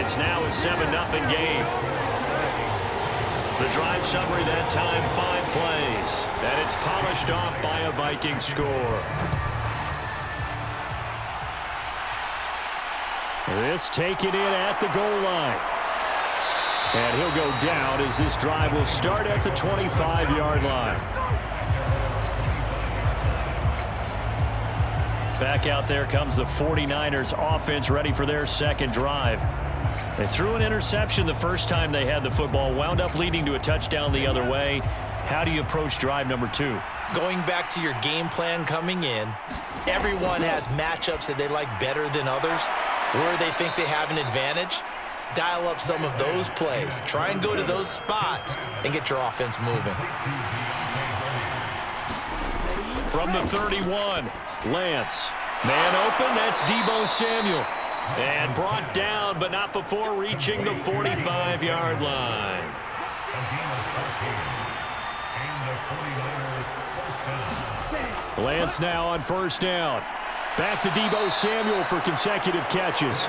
It's now a 7-0 game. The drive summary that time, 5 plays. And it's polished off by a Viking score. This taken in at the goal line. And he'll go down as this drive will start at the 25-yard line. Back out there comes the 49ers offense ready for their second drive. They threw an interception the first time they had the football, wound up leading to a touchdown the other way. How do you approach drive number 2? Going back to your game plan coming in, everyone has matchups that they like better than others, where they think they have an advantage. Dial up some of those plays. Try and go to those spots and get your offense moving. From the 31, Lance. Man open, that's Deebo Samuel. And brought down, but not before reaching the 45-yard line. Lance now on first down. Back to Deebo Samuel for consecutive catches.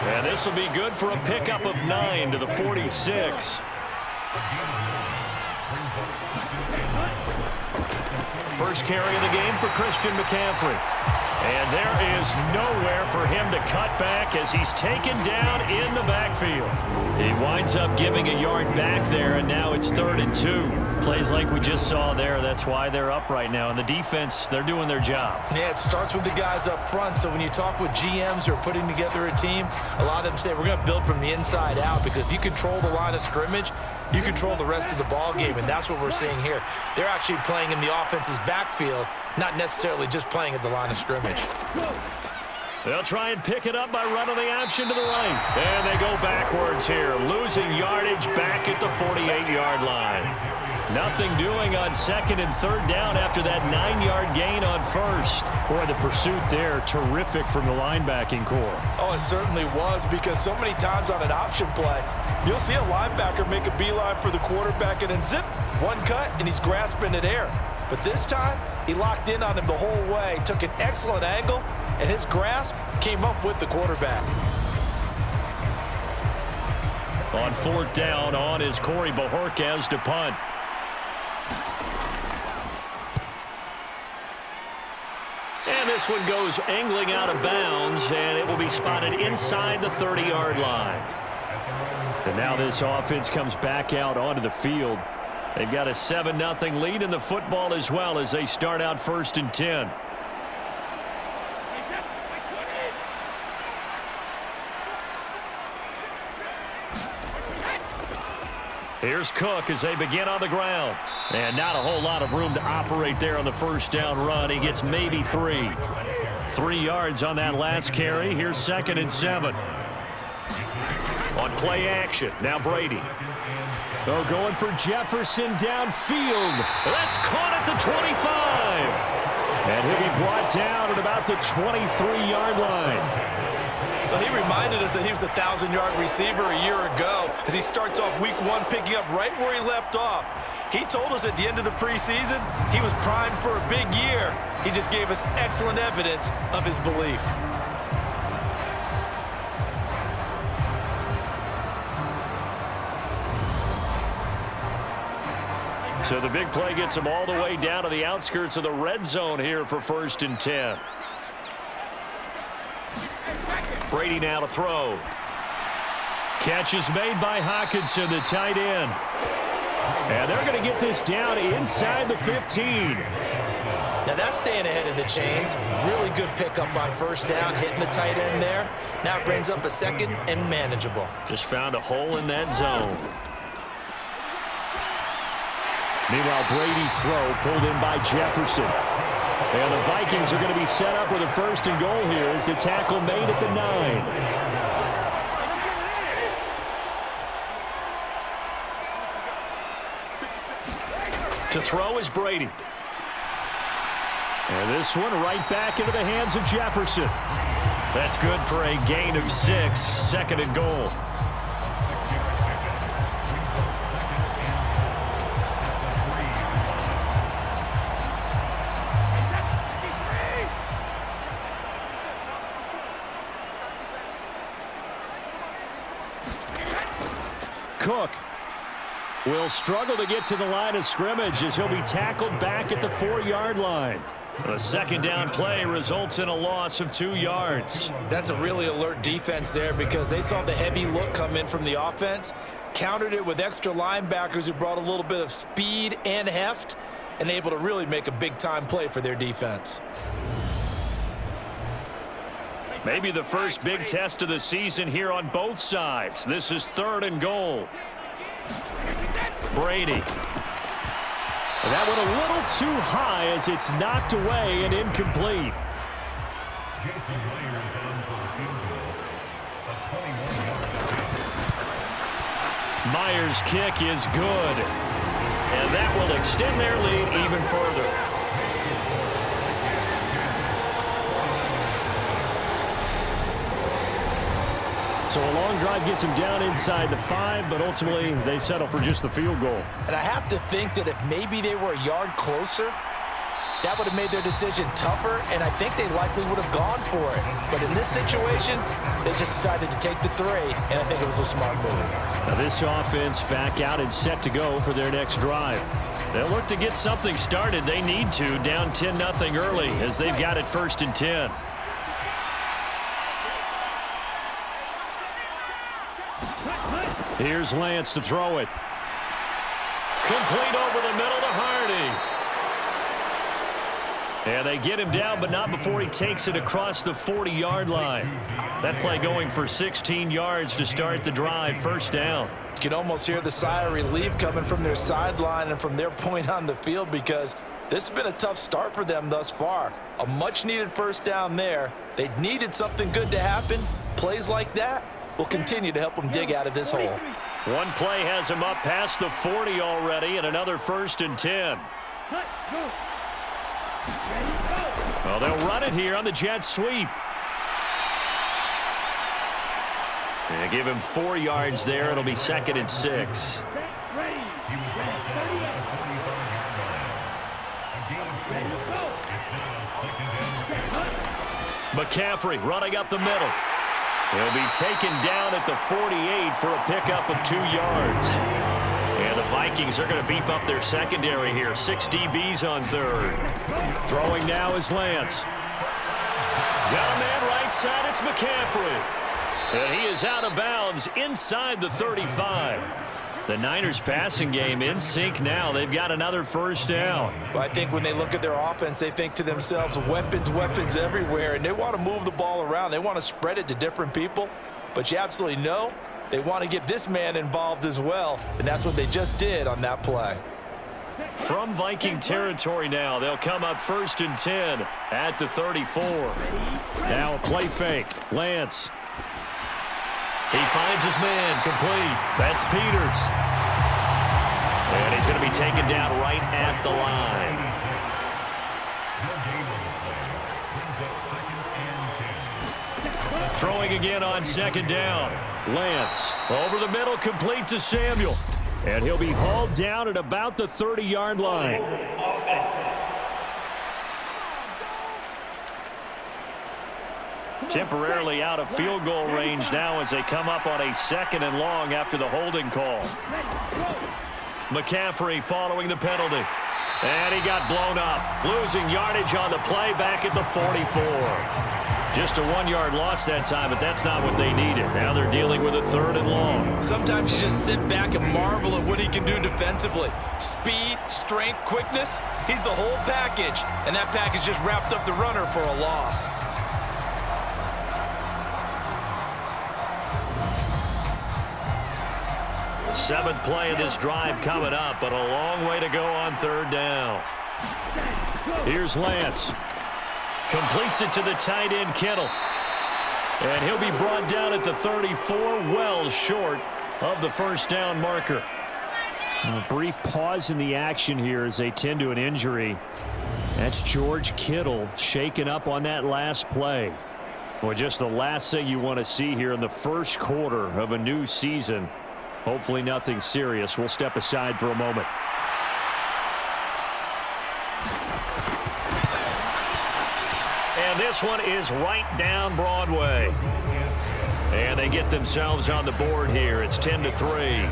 And this will be good for a pickup of 9 to the 46. First carry of the game for Christian McCaffrey. And there is nowhere for him to cut back as he's taken down in the backfield. He winds up giving a yard back there, and now it's 3rd and 2. Plays like we just saw there, that's why they're up right now. And the defense, they're doing their job. Yeah, it starts with the guys up front. So when you talk with GMs who are putting together a team, a lot of them say we're going to build from the inside out, because if you control the line of scrimmage, you control the rest of the ball game, and that's what we're seeing here. They're actually playing in the offense's backfield, not necessarily just playing at the line of scrimmage. They'll try and pick it up by running the option to the right. And they go backwards here, losing yardage back at the 48-yard line. Nothing doing on 2nd and 3rd down after that 9-yard gain on 1st. Boy, the pursuit there, terrific from the linebacking core. Oh, it certainly was, because so many times on an option play, you'll see a linebacker make a beeline for the quarterback and then zip, one cut, and he's grasping at air. But this time, he locked in on him the whole way, took an excellent angle, and his grasp came up with the quarterback. On 4th down, on is Corey Bojorquez to punt. And this one goes angling out of bounds, and it will be spotted inside the 30-yard line. And now this offense comes back out onto the field. They've got a 7-0 lead in the football as well as they start out 1st and 10. Here's Cook as they begin on the ground. And not a whole lot of room to operate there on the first down run. He gets maybe 3. 3 yards on that last carry. Here's 2nd and 7. On play action, now Brady. Oh, going for Jefferson downfield. That's caught at the 25. And he'll be brought down at about the 23-yard line. Well, he reminded us that he was a 1,000-yard receiver a year ago as he starts off week 1 picking up right where he left off. He told us at the end of the preseason he was primed for a big year. He just gave us excellent evidence of his belief. So the big play gets him all the way down to the outskirts of the red zone here for 1st and 10. Brady now to throw. Catch is made by Hockenson, the tight end. And they're going to get this down inside the 15. Now that's staying ahead of the chains. Really good pickup on 1st down, hitting the tight end there. Now it brings up a 2nd and manageable. Just found a hole in that zone. Meanwhile, Brady's throw pulled in by Jefferson. And the Vikings are going to be set up with a 1st and goal here as the tackle made at the 9. To throw is Brady. And this one right back into the hands of Jefferson. That's good for a gain of 6, 2nd and goal. Cook will struggle to get to the line of scrimmage as he'll be tackled back at the 4-yard line. The second down play results in a loss of 2 yards. That's a really alert defense there because they saw the heavy look come in from the offense, countered it with extra linebackers who brought a little bit of speed and heft, and able to really make a big-time play for their defense. Maybe the first big test of the season here on both sides. This is 3rd and goal. Brady. And that went a little too high as it's knocked away and incomplete. Myers' kick is good. And that will extend their lead even further. So a long drive gets them down inside the 5, but ultimately they settle for just the field goal. And I have to think that if maybe they were a yard closer, that would have made their decision tougher, and I think they likely would have gone for it. But in this situation, they just decided to take the 3, and I think it was a smart move. Now this offense back out and set to go for their next drive. They'll look to get something started. They need to, down 10-0 early as they've got it 1st and 10. Here's Lance to throw it. Complete over the middle to Hardy. And they get him down, but not before he takes it across the 40-yard line. That play going for 16 yards to start the drive. 1st down. You can almost hear the sigh of relief coming from their sideline and from their point on the field because this has been a tough start for them thus far. A much-needed 1st down there. They needed something good to happen. Plays like that will continue to help them dig out of this hole. One play has him up past the 40 already, and another 1st and 10. Well, they'll run it here on the jet sweep. And give him 4 yards there. It'll be 2nd and 6. McCaffrey running up the middle. He'll be taken down at the 48 for a pickup of 2 yards. And the Vikings are going to beef up their secondary here. 6 DBs on 3rd. Throwing now is Lance. Got a man right side. It's McCaffrey. And he is out of bounds inside the 35. The Niners passing game in sync now. They've got another 1st down. Well, I think when they look at their offense, they think to themselves, weapons, weapons everywhere, and they want to move the ball around. They want to spread it to different people, but you absolutely know they want to get this man involved as well, and that's what they just did on that play. From Viking territory now, they'll come up 1st and 10 at the 34. Now a play fake. Lance. He finds his man, complete. That's Peters. And he's going to be taken down right at the line. Throwing again on 2nd down. Lance over the middle, complete to Samuel. And he'll be hauled down at about the 30-yard line. Temporarily out of field goal range now as they come up on a 2nd and long after the holding call. McCaffrey following the penalty. And he got blown up. Losing yardage on the play back at the 44. Just a 1-yard loss that time, but that's not what they needed. Now they're dealing with a 3rd and long. Sometimes you just sit back and marvel at what he can do defensively. Speed, strength, quickness. He's the whole package. And that package just wrapped up the runner for a loss. Seventh play of this drive coming up, but a long way to go on 3rd down. Here's Lance. Completes it to the tight end, Kittle. And he'll be brought down at the 34, well short of the 1st down marker. A brief pause in the action here as they tend to an injury. That's George Kittle shaken up on that last play. Well, just the last thing you want to see here in the 1st quarter of a new season. Hopefully nothing serious. We'll step aside for a moment. And this one is right down Broadway. And they get themselves on the board here. It's 10-3.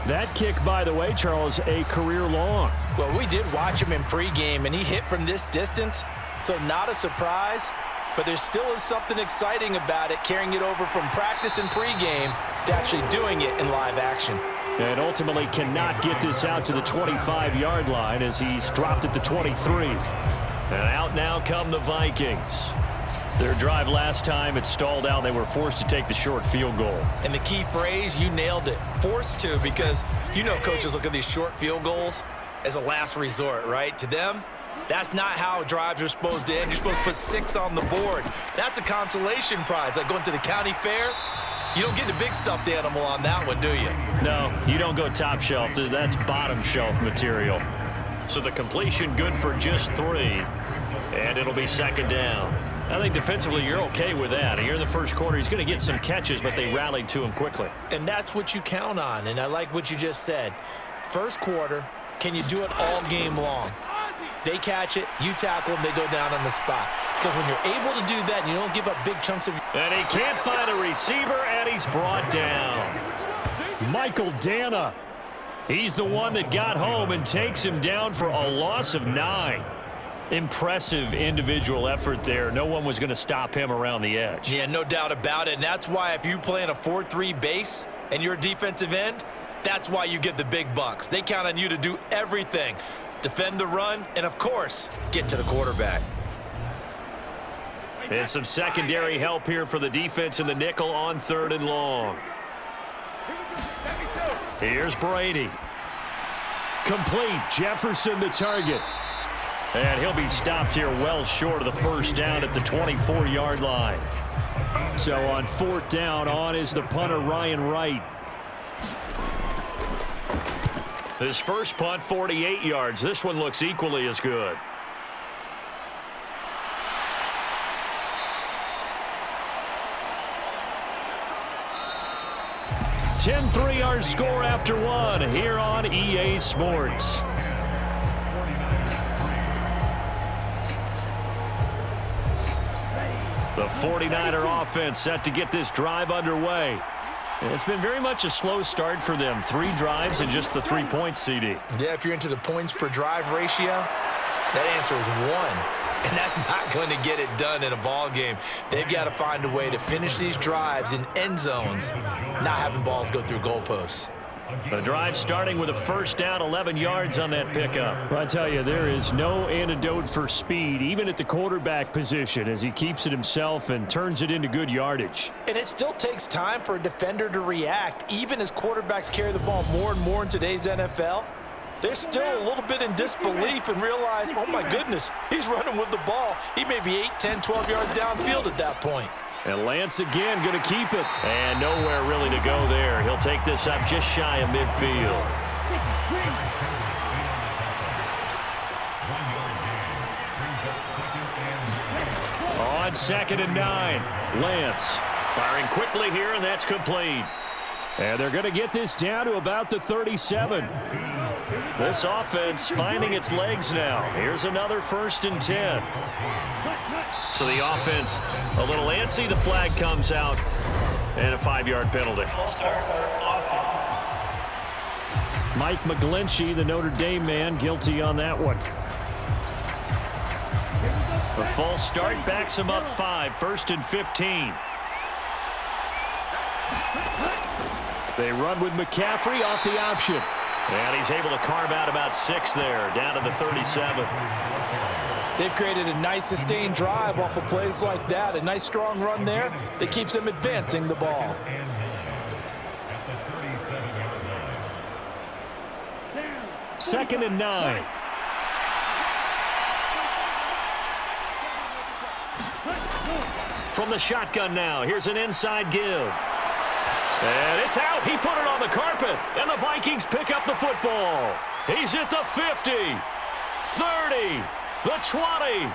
That kick, by the way, Charles, a career long. Well, we did watch him in pregame, and he hit from this distance, so not a surprise. But there still is something exciting about it, carrying it over from practice and pregame to actually doing it in live action. And ultimately cannot get this out to the 25-yard line as he's dropped at the 23. And out now come the Vikings. Their drive last time, it stalled out. They were forced to take the short field goal. And the key phrase, you nailed it, forced to, because you know coaches look at these short field goals as a last resort, right? To them, that's not how drives are supposed to end. You're supposed to put 6 on the board. That's a consolation prize. Like going to the county fair, you don't get the big stuffed animal on that one, do you? No, you don't go top shelf. That's bottom shelf material. So the completion good for just 3, and it'll be second down. I think defensively you're okay with that. Here in the first quarter, he's going to get some catches, but they rallied to him quickly. And that's what you count on, and I like what you just said. First quarter, can you do it all game long? They catch it, you tackle them, they go down on the spot. Because when you're able to do that and you don't give up big chunks of... And he can't find a receiver, and he's brought down. Michael Dana. He's the one that got home and takes him down for a loss of 9. Impressive individual effort there. No one was going to stop him around the edge. Yeah, no doubt about it. And that's why if you play in a 4-3 base and you're a defensive end, that's why you get the big bucks. They count on you to do everything. Defend the run, and of course, get to the quarterback. And some secondary help here for the defense in the nickel on 3rd and long. Here's Brady. Complete. Jefferson the target. And he'll be stopped here well short of the first down at the 24-yard line. So on 4th down, on is the punter, Ryan Wright. His first punt, 48 yards. This one looks equally as good. .3 our score after 1 here on EA Sports. The 49er offense set to get this drive underway. It's been very much a slow start for them. 3 drives and just the 3 points, CD. Yeah, if you're into the points per drive ratio, that answer is 1. And that's not going to get it done in a ball game. They've got to find a way to finish these drives in end zones, not having balls go through goalposts. The drive starting with a first down, 11 yards on that pickup. Well, I tell you, there is no antidote for speed, even at the quarterback position, as he keeps it himself and turns it into good yardage. And it still takes time for a defender to react, even as quarterbacks carry the ball more and more in today's NFL. They're still a little bit in disbelief and realize, oh my goodness, he's running with the ball. He may be 8, 10, 12 yards downfield at that point. And Lance again going to keep it. And nowhere really to go there. He'll take this up just shy of midfield. On 2nd and 9. Lance firing quickly here, and that's complete. And they're going to get this down to about the 37. This offense finding its legs now. Here's another 1st and 10. So the offense a little antsy. The flag comes out and a 5-yard penalty. Mike McGlinchey, the Notre Dame man, guilty on that one. A false start backs him up 5, 1st and 15. They run with McCaffrey off the option. And he's able to carve out about 6 there, down to the 37. They've created a nice sustained drive off of plays like that. A nice strong run there that keeps them advancing the ball. Second and 9. From the shotgun now, here's an inside give. And it's out. He put it on the carpet. And the Vikings pick up the football. He's at the 50, 30, the 20.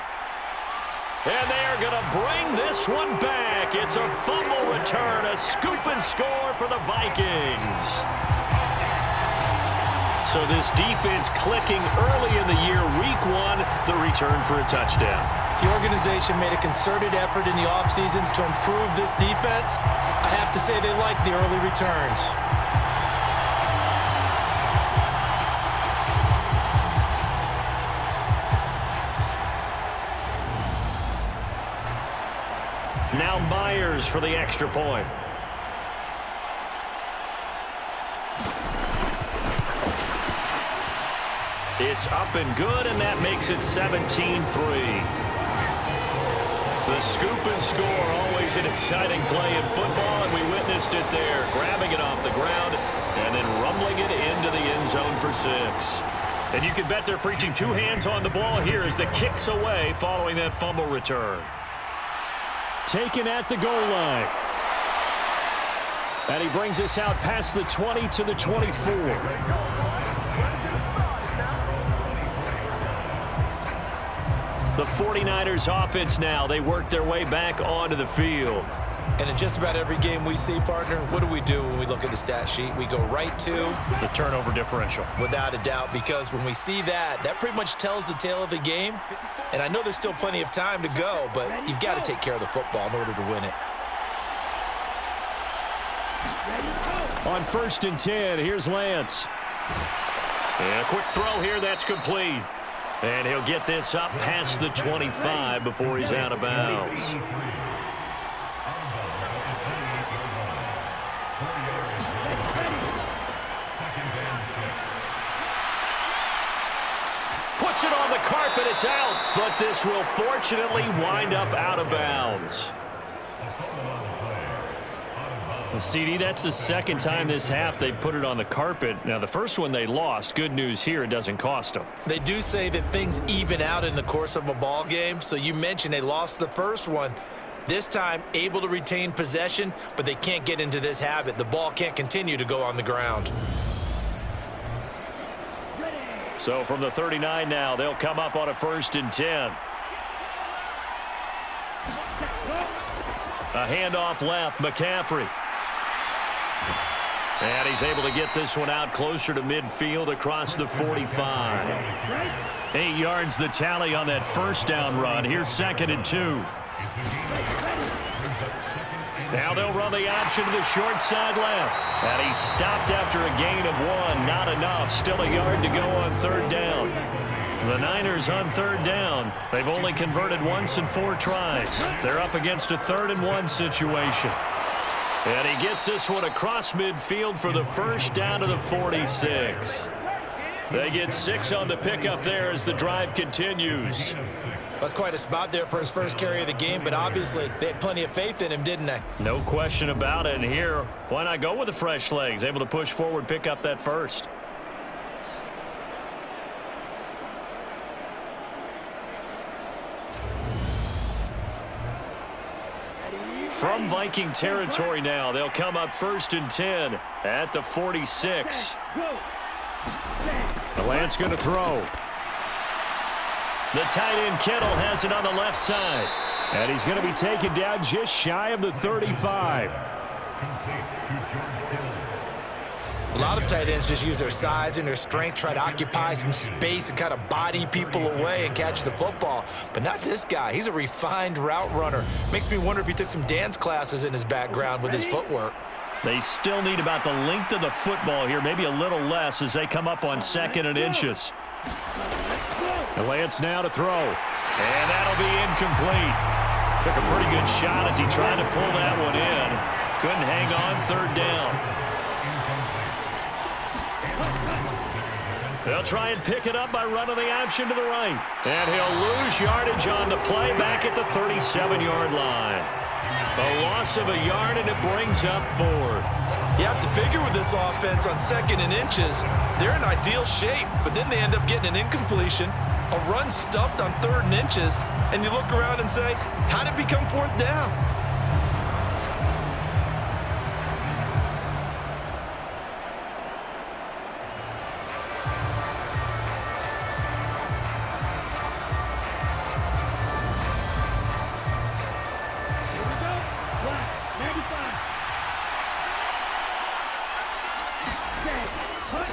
And they are going to bring this one back. It's a fumble return, a scoop and score for the Vikings. So this defense clicking early in the year, week 1, the return for a touchdown. The organization made a concerted effort in the offseason to improve this defense. I have to say they like the early returns. Now Myers for the extra point. It's up and good, and that makes it 17-3. The scoop and score, always an exciting play in football, and we witnessed it there, grabbing it off the ground and then rumbling it into the end zone for 6. And you can bet they're preaching 2 hands on the ball here as the kick's away following that fumble return. Taken at the goal line. And he brings us out past the 20 to the 24. The 49ers offense now. They work their way back onto the field. And in just about every game we see, partner, what do we do when we look at the stat sheet? We go right to the turnover differential. Without a doubt, because when we see that, that pretty much tells the tale of the game. And I know there's still plenty of time to go, but you've got to take care of the football in order to win it. On 1st and 10, here's Lance. And a quick throw here, that's complete. And he'll get this up past the 25 before he's out of bounds. Puts it on the carpet, it's out. But this will fortunately wind up out of bounds. Well, CD, that's the second time this half they've put it on the carpet. Now, the first one they lost. Good news here, it doesn't cost them. They do say that things even out in the course of a ball game. So you mentioned they lost the first one. This time, able to retain possession, but they can't get into this habit. The ball can't continue to go on the ground. So from the 39 now, they'll come up on a 1st and 10. A handoff left, McCaffrey. And he's able to get this one out closer to midfield across the 45. 8 yards the tally on that first down run. Here's 2nd and 2. Now they'll run the option to the short side left. And he's stopped after a gain of 1. Not enough. Still a yard to go on 3rd down. The Niners on 3rd down. They've only converted once in 4 tries. They're up against a 3rd and 1 situation. And he gets this one across midfield for the first down to the 46. They get 6 on the pickup there as the drive continues. That's quite a spot there for his first carry of the game, but obviously they had plenty of faith in him, didn't they? No question about it. And here, why not go with the fresh legs? Able to push forward, pick up that first. From Viking territory now, they'll come up 1st and 10 at the 46. The Lance going to throw. The tight end Kittle has it on the left side. And he's going to be taken down just shy of the 35. A lot of tight ends just use their size and their strength, try to occupy some space and kind of body people away and catch the football. But not this guy. He's a refined route runner. Makes me wonder if he took some dance classes in his background with his footwork. They still need about the length of the football here, maybe a little less as they come up on 2nd and inches. The Lance now to throw. And that'll be incomplete. Took a pretty good shot as he tried to pull that one in. Couldn't hang on 3rd down. They'll try and pick it up by running the option to the right. And he'll lose yardage on the play back at the 37-yard line. A loss of a yard, and it brings up 4th. You have to figure with this offense on 2nd and inches, they're in ideal shape, but then they end up getting an incompletion, a run stuffed on 3rd and inches, and you look around and say, how did it become 4th down?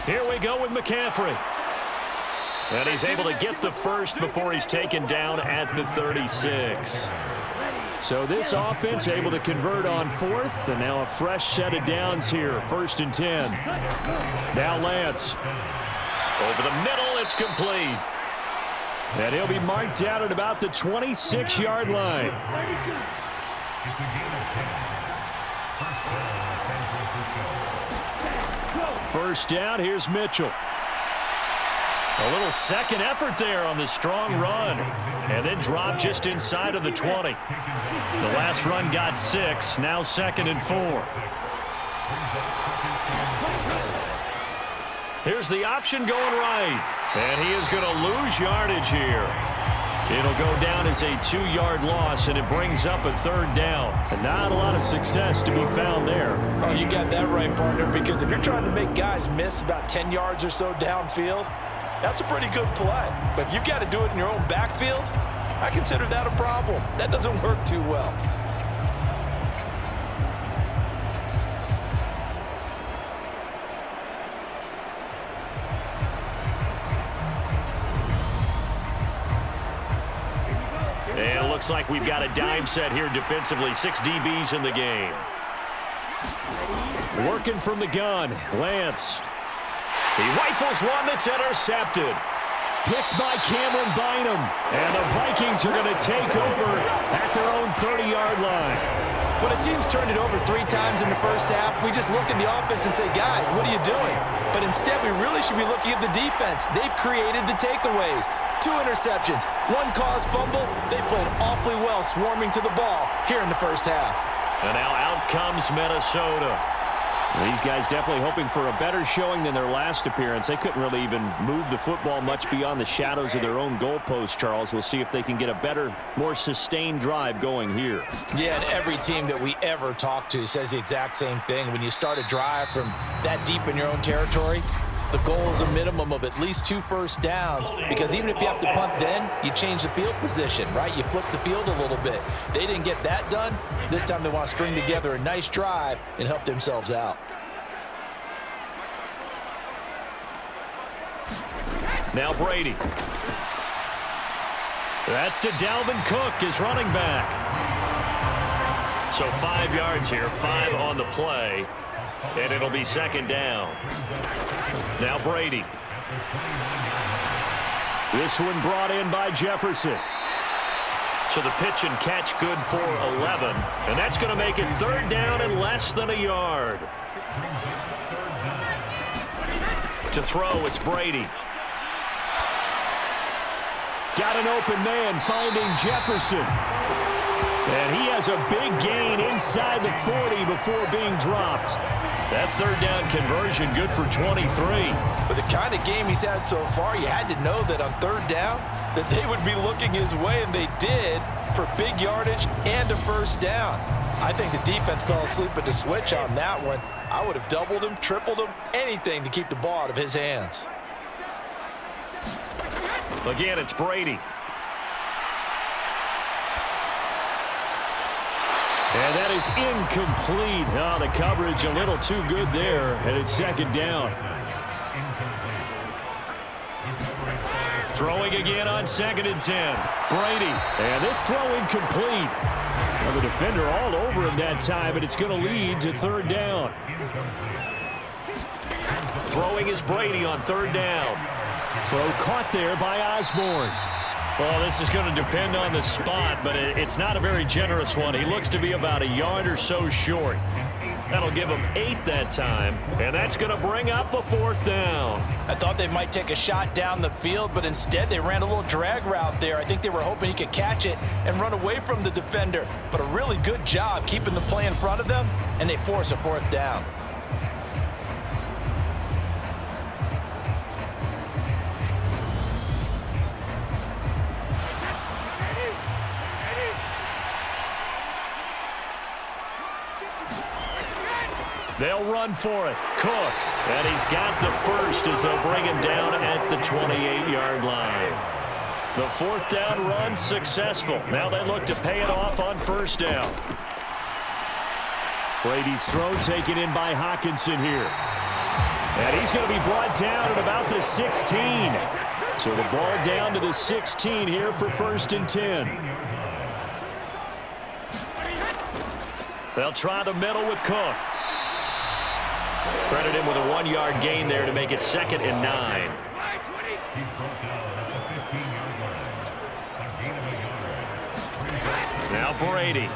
Here we go with McCaffrey. And he's able to get the first before he's taken down at the 36. So this offense able to convert on 4th, and now a fresh set of downs here. 1st and 10. Now Lance. Over the middle, it's complete. And he'll be marked down at about the 26-yard line. First down, here's Mitchell. A little second effort there on the strong run. And then dropped just inside of the 20. The last run got 6, now 2nd and 4. Here's the option going right. And he is going to lose yardage here. It'll go down as a 2-yard loss, and it brings up a 3rd down. And not a lot of success to be found there. Oh, you got that right, partner, because if you're trying to make guys miss about 10 yards or so downfield, that's a pretty good play. But if you got to do it in your own backfield, I consider that a problem. That doesn't work too well. And it looks like we've got a dime set here defensively. 6 DBs in the game. Working from the gun, Lance. He rifles one that's intercepted. Picked by Cameron Bynum. And the Vikings are going to take over at their own 30-yard line. When a team's turned it over 3 times in the first half, we just look at the offense and say, guys, what are you doing? But instead, we really should be looking at the defense. They've created the takeaways. 2 interceptions, 1 caused fumble. They played awfully well swarming to the ball here in the first half. And now out comes Minnesota. These guys definitely hoping for a better showing than their last appearance. They couldn't really even move the football much beyond the shadows of their own goalpost, Charles. We'll see if they can get a better, more sustained drive going here. Yeah, and every team that we ever talk to says the exact same thing. When you start a drive from that deep in your own territory, the goal is a minimum of at least 2 first downs, because even if you have to punt then, you change the field position, right? You flip the field a little bit. They didn't get that done. This time they want to string together a nice drive and help themselves out. Now Brady. That's to Dalvin Cook, his running back. So 5 yards here, 5 on the play. And it'll be 2nd down. Now Brady. This one brought in by Jefferson. So the pitch and catch good for 11. And that's going to make it 3rd down and less than a yard. To throw, it's Brady. Got an open man finding Jefferson. And he has a big gain inside the 40 before being dropped. That 3rd down conversion good for 23. With the kind of game he's had so far, you had to know that on 3rd down that they would be looking his way, and they did, for big yardage and a 1st down. I think the defense fell asleep at the switch on that one. I would have doubled him, tripled him, anything to keep the ball out of his hands. Again, it's Brady. And that is incomplete. Oh, the coverage a little too good there, and it's 2nd down. Throwing again on 2nd and 10. Brady, and this throw incomplete. Well, the defender all over him that time, and it's going to lead to 3rd down. Throwing is Brady on 3rd down. Throw caught there by Osborne. Well, this is going to depend on the spot, but it's not a very generous one. He looks to be about a yard or so short. That'll give him 8 that time, and that's going to bring up a 4th down. I thought they might take a shot down the field, but instead they ran a little drag route there. I think they were hoping he could catch it and run away from the defender, but a really good job keeping the play in front of them, and they force a 4th down. They'll run for it. Cook. And he's got the first as they'll bring him down at the 28-yard line. The 4th down run successful. Now they look to pay it off on 1st down. Brady's throw taken in by Hawkinson here. And he's going to be brought down at about the 16. So the ball down to the 16 here for 1st and 10. They'll try the middle with Cook. Credit him with a 1-yard gain there to make it 2nd and 9. Now Brady.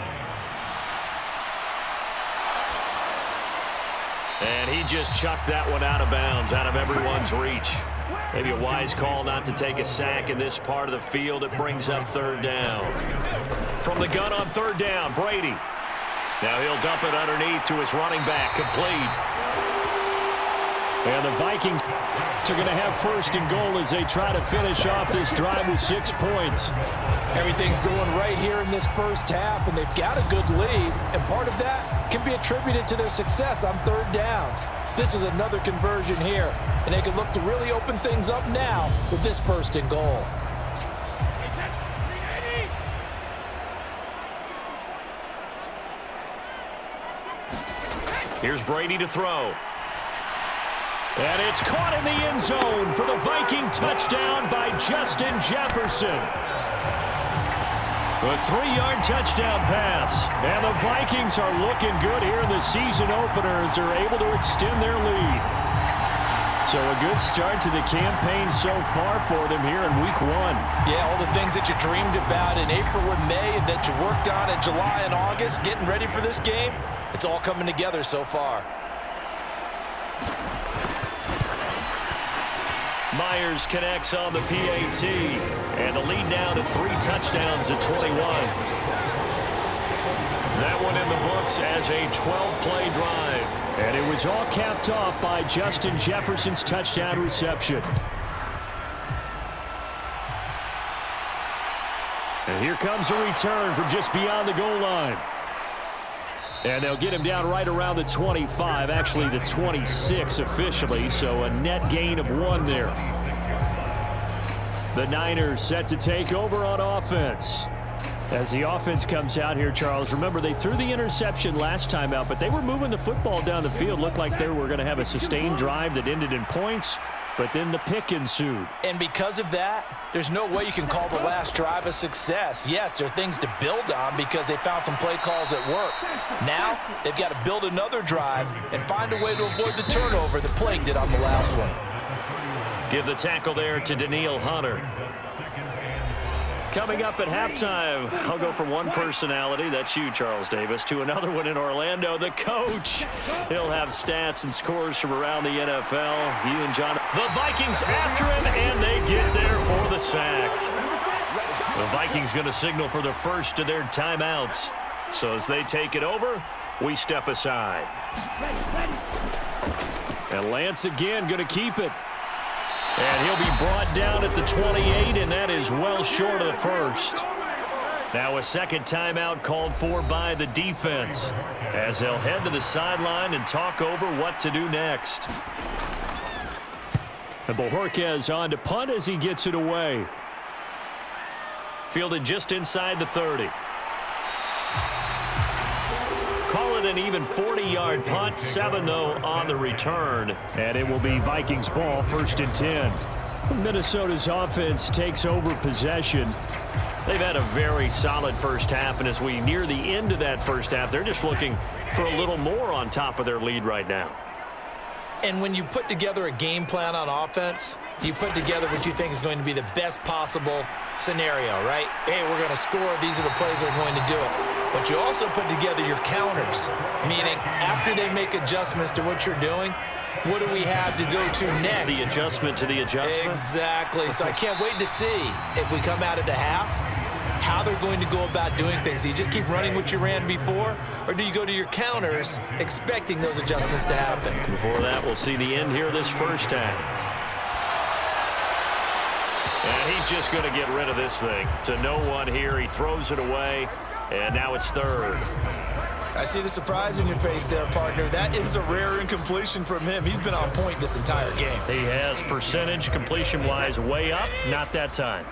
And he just chucked that one out of bounds, out of everyone's reach. Maybe a wise call not to take a sack in this part of the field. It brings up third down. From the gun on third down, Brady. Now he'll dump it underneath to his running back, complete. And the Vikings are going to have first and goal as they try to finish off this drive with 6 points. Everything's going right here in this first half, and they've got a good lead, and part of that can be attributed to their success on third downs. This is another conversion here, and they can look to really open things up now with this first and goal. Here's Brady to throw. And it's caught in the end zone for the Viking touchdown by Justin Jefferson. A 3-yard touchdown pass. And the Vikings are looking good here in the season opener as they're able to extend their lead. So a good start to the campaign so far for them here in week 1. Yeah, all the things that you dreamed about in April and May and that you worked on in July and August, getting ready for this game, it's all coming together so far. Myers connects on the PAT, and the lead now to 3 touchdowns at 21. That one in the books as a 12-play drive, and it was all capped off by Justin Jefferson's touchdown reception. And here comes a return from just beyond the goal line. And they'll get him down right around the 25, actually the 26 officially, so a net gain of 1 there. The Niners set to take over on offense. As the offense comes out here, Charles, remember they threw the interception last time out, but they were moving the football down the field. Looked like they were going to have a sustained drive that ended in points, but then the pick ensued. And because of that, there's no way you can call the last drive a success. Yes, there are things to build on because they found some play calls at work. Now, they've got to build another drive and find a way to avoid the turnover that plagued it on the last one. Give the tackle there to Danielle Hunter. Coming up at halftime, I'll go from one personality, that's you, Charles Davis, to another one in Orlando, the coach. He'll have stats and scores from around the NFL. You and John. The Vikings after him, and they get there for the sack. The Vikings going to signal for the first of their timeouts. So as they take it over, we step aside. And Lance again going to keep it. And he'll be brought down at the 28, and that is well short of the first. Now a second timeout called for by the defense as they'll head to the sideline and talk over what to do next. And Bojorquez on to punt as he gets it away. Fielded just inside the 30. Call it an even 40-yard punt, 7 though on the return, and it will be Vikings ball, 1st and 10. Minnesota's offense takes over possession. They've had a very solid first half, and as we near the end of that first half, they're just looking for a little more on top of their lead right now. And when you put together a game plan on offense, you put together what you think is going to be the best possible scenario, right? Hey, we're going to score. These are the plays that are going to do it. But you also put together your counters, meaning after they make adjustments to what you're doing, what do we have to go to next? The adjustment to the adjustment? Exactly. So I can't wait to see if we come out at the half, how they're going to go about doing things. Do you just keep running what you ran before, or do you go to your counters expecting those adjustments to happen? Before that, we'll see the end here of this first half. And he's just going to get rid of this thing to no one here. He throws it away, and now it's 3rd. I see the surprise in your face there, partner. That is a rare incompletion from him. He's been on point this entire game. He has percentage completion-wise way up, not that time.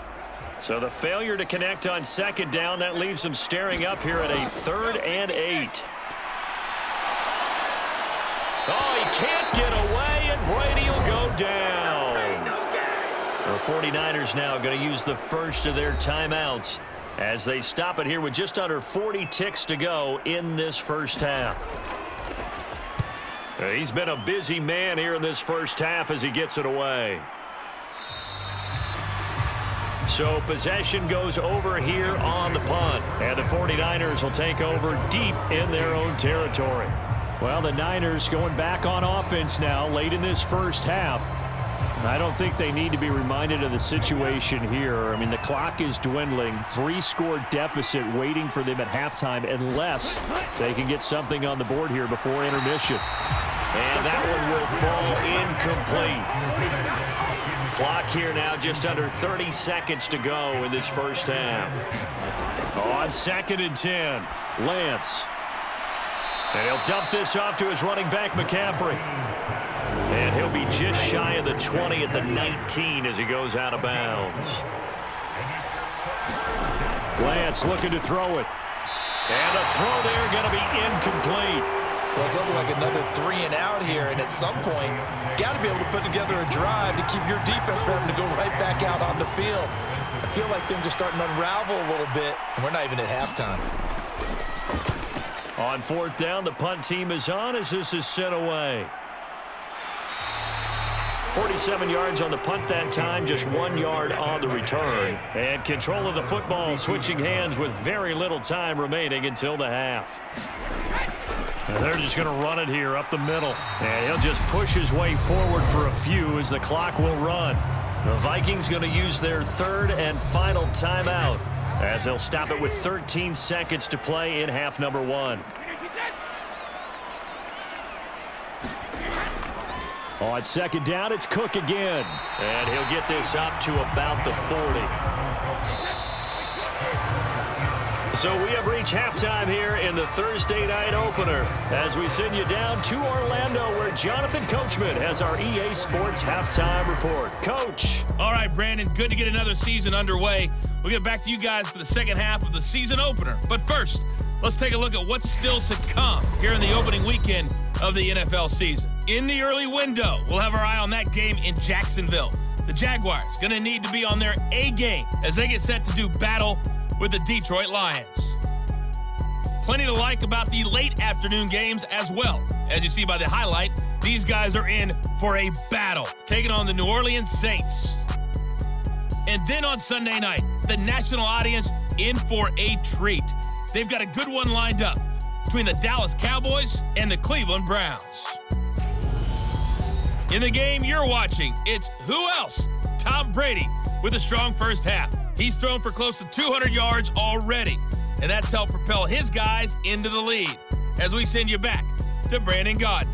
So the failure to connect on 2nd down, that leaves him staring up here at a 3rd and 8. Oh, he can't get away, and Brady will go down. The 49ers now going to use the first of their timeouts as they stop it here with just under 40 ticks to go in this first half. He's been a busy man here in this first half as he gets it away. So possession goes over here on the punt, and the 49ers will take over deep in their own territory. Well, the Niners going back on offense now late in this first half. I don't think they need to be reminded of the situation here. I mean, the clock is dwindling. 3-score deficit waiting for them at halftime unless they can get something on the board here before intermission. And that one will fall incomplete. Clock here now just under 30 seconds to go in this first half. On 2nd and 10, Lance. And he'll dump this off to his running back, McCaffrey. And he'll be just shy of the 20 at the 19 as he goes out of bounds. Lance looking to throw it. And the throw there going to be incomplete. Well, it's looking like another 3 and out here, and at some point, got to be able to put together a drive to keep your defense from having to go right back out on the field. I feel like things are starting to unravel a little bit, and we're not even at halftime. On 4th down, the punt team is on as this is sent away. 47 yards on the punt that time, just 1 yard on the return. And control of the football switching hands with very little time remaining until the half. And they're just going to run it here up the middle. And he'll just push his way forward for a few as the clock will run. The Vikings going to use their 3rd and final timeout as they'll stop it with 13 seconds to play in half number 1. On 2nd down, it's Cook again. And he'll get this up to about the 40. So we have reached halftime here in the Thursday night opener as we send you down to Orlando where Jonathan Coachman has our EA Sports halftime report. Coach. All right, Brandon, good to get another season underway. We'll get back to you guys for the second half of the season opener. But first, let's take a look at what's still to come here in the opening weekend of the NFL season. In the early window, we'll have our eye on that game in Jacksonville. The Jaguars going to need to be on their A game as they get set to do battle with the Detroit Lions. Plenty to like about the late afternoon games as well. As you see by the highlight, these guys are in for a battle, taking on the New Orleans Saints. And then on Sunday night, the national audience in for a treat. They've got a good one lined up between the Dallas Cowboys and the Cleveland Browns. In the game you're watching, it's who else? Tom Brady with a strong first half. He's thrown for close to 200 yards already, and that's helped propel his guys into the lead. As we send you back to Brandon Gaudin.